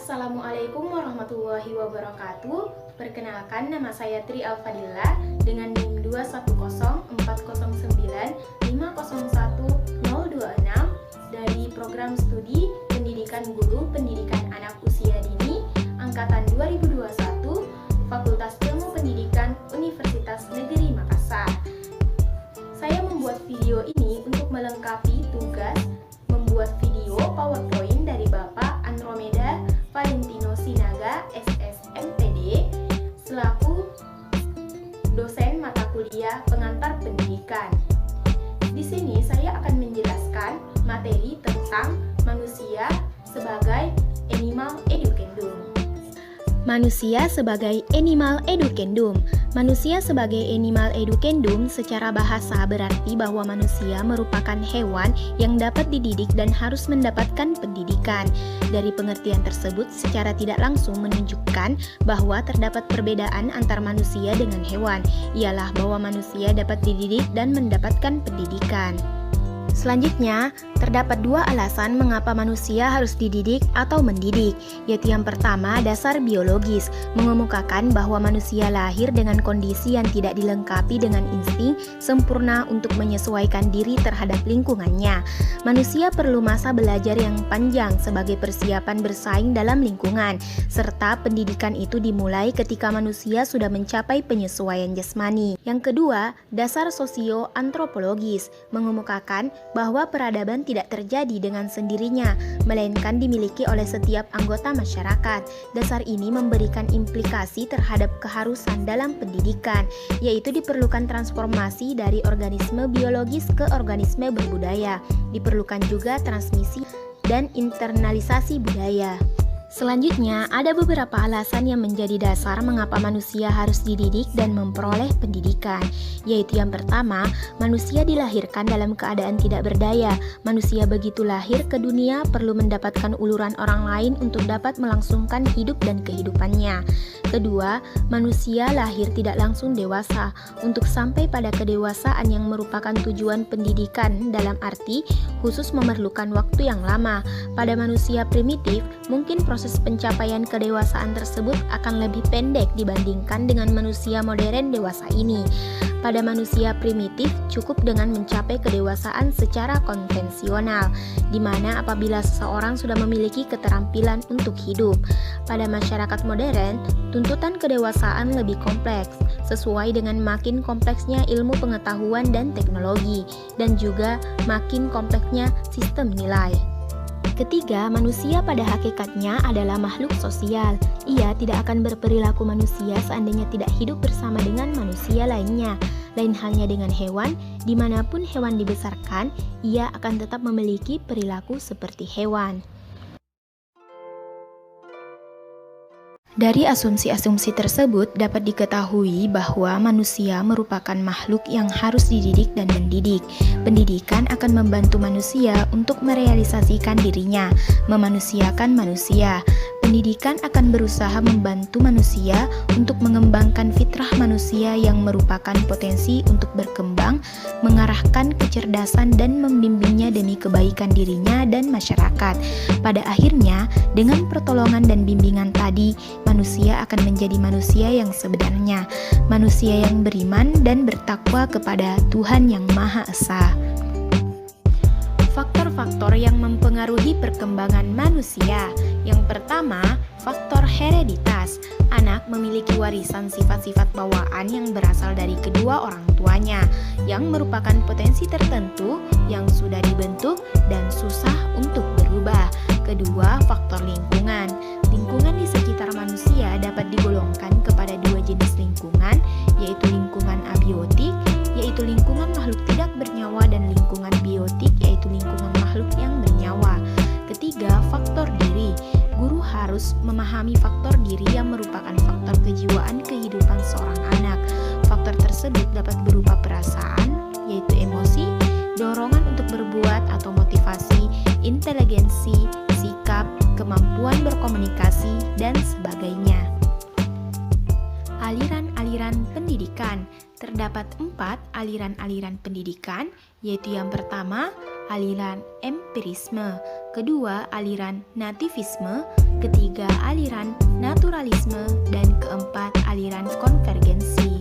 Assalamualaikum warahmatullahi wabarakatuh. Perkenalkan, nama saya Tri Alfadilla dengan NIM 210409501 dari Program Studi Pendidikan Guru Pendidikan Anak Usia Dini Angkatan 2021 Fakultas Ilmu Pendidikan Universitas Negeri Makassar. Saya membuat video ini untuk melengkapi tugas membuat video PowerPoint dari Bapak Andromeda Valentino Sinaga, SSMPD, selaku dosen mata kuliah pengantar pendidikan. Di sini saya akan menjelaskan materi tentang manusia sebagai animal educandum. Manusia sebagai animal educandum. Manusia sebagai animal educandum secara bahasa berarti bahwa manusia merupakan hewan yang dapat dididik dan harus mendapatkan pendidikan. Dari pengertian tersebut secara tidak langsung menunjukkan bahwa terdapat perbedaan antar manusia dengan hewan, ialah bahwa manusia dapat dididik dan mendapatkan pendidikan. Selanjutnya, terdapat dua alasan mengapa manusia harus dididik atau mendidik, yaitu yang pertama, dasar biologis, mengemukakan bahwa manusia lahir dengan kondisi yang tidak dilengkapi dengan insting sempurna untuk menyesuaikan diri terhadap lingkungannya. Manusia perlu masa belajar yang panjang sebagai persiapan bersaing dalam lingkungan, serta pendidikan itu dimulai ketika manusia sudah mencapai penyesuaian jasmani. Yang kedua, dasar sosio-antropologis, mengemukakan bahwa peradaban tidak terjadi dengan sendirinya, melainkan dimiliki oleh setiap anggota masyarakat. Dasar ini memberikan implikasi terhadap keharusan dalam pendidikan, yaitu diperlukan transformasi dari organisme biologis ke organisme berbudaya. Diperlukan juga transmisi dan internalisasi budaya. Selanjutnya, ada beberapa alasan yang menjadi dasar mengapa manusia harus dididik dan memperoleh pendidikan, yaitu yang pertama, manusia dilahirkan dalam keadaan tidak berdaya. Manusia begitu lahir ke dunia perlu mendapatkan uluran orang lain untuk dapat melangsungkan hidup dan kehidupannya. Kedua, manusia lahir tidak langsung dewasa. Untuk sampai pada kedewasaan yang merupakan tujuan pendidikan dalam arti khusus memerlukan waktu yang lama. Pada manusia primitif, mungkin proses pencapaian kedewasaan tersebut akan lebih pendek dibandingkan dengan manusia modern dewasa ini. Pada manusia primitif cukup dengan mencapai kedewasaan secara konvensional, di mana apabila seseorang sudah memiliki keterampilan untuk hidup. Pada masyarakat modern, tuntutan kedewasaan lebih kompleks, sesuai dengan makin kompleksnya ilmu pengetahuan dan teknologi, dan juga makin kompleksnya sistem nilai. Ketiga, manusia pada hakikatnya adalah makhluk sosial. Ia tidak akan berperilaku manusia seandainya tidak hidup bersama dengan manusia lainnya. Lain halnya dengan hewan, dimanapun hewan dibesarkan, ia akan tetap memiliki perilaku seperti hewan. Dari asumsi-asumsi tersebut dapat diketahui bahwa manusia merupakan makhluk yang harus dididik dan mendidik. Pendidikan akan membantu manusia untuk merealisasikan dirinya, memanusiakan manusia. Pendidikan akan berusaha membantu manusia untuk mengembangkan fitrah manusia yang merupakan potensi untuk berkembang, mengarahkan kecerdasan dan membimbingnya demi kebaikan dirinya dan masyarakat. Pada akhirnya, dengan pertolongan dan bimbingan tadi, manusia akan menjadi manusia yang sebenarnya, manusia yang beriman dan bertakwa kepada Tuhan Yang Maha Esa. Faktor-faktor yang mempengaruhi perkembangan manusia. Yang pertama, faktor hereditas. Anak memiliki warisan sifat-sifat bawaan yang berasal dari kedua orang tuanya, yang merupakan potensi tertentu yang sudah dibentuk dan susah untuk berubah. Kedua, faktor lingkungan. Lingkungan di sekitar manusia dapat digolongkan kepada dua jenis lingkungan, yaitu lingkungan abiotik, yaitu lingkungan makhluk tidak bernyawa, dan lingkungan biotik, yaitu lingkungan makhluk yang bernyawa. Ketiga, faktor diri. Guru harus memahami faktor diri yang merupakan faktor kejiwaan kehidupan seorang anak. Faktor tersebut dapat berupa perasaan, yaitu emosi, dorongan untuk berbuat atau motivasi, inteligensi, sikap, kemampuan berkomunikasi, dan sebagainya. Aliran-aliran pendidikan. Terdapat 4 aliran-aliran pendidikan, yaitu yang pertama, aliran empirisme, kedua aliran nativisme, ketiga aliran naturalisme, dan keempat aliran konvergensi.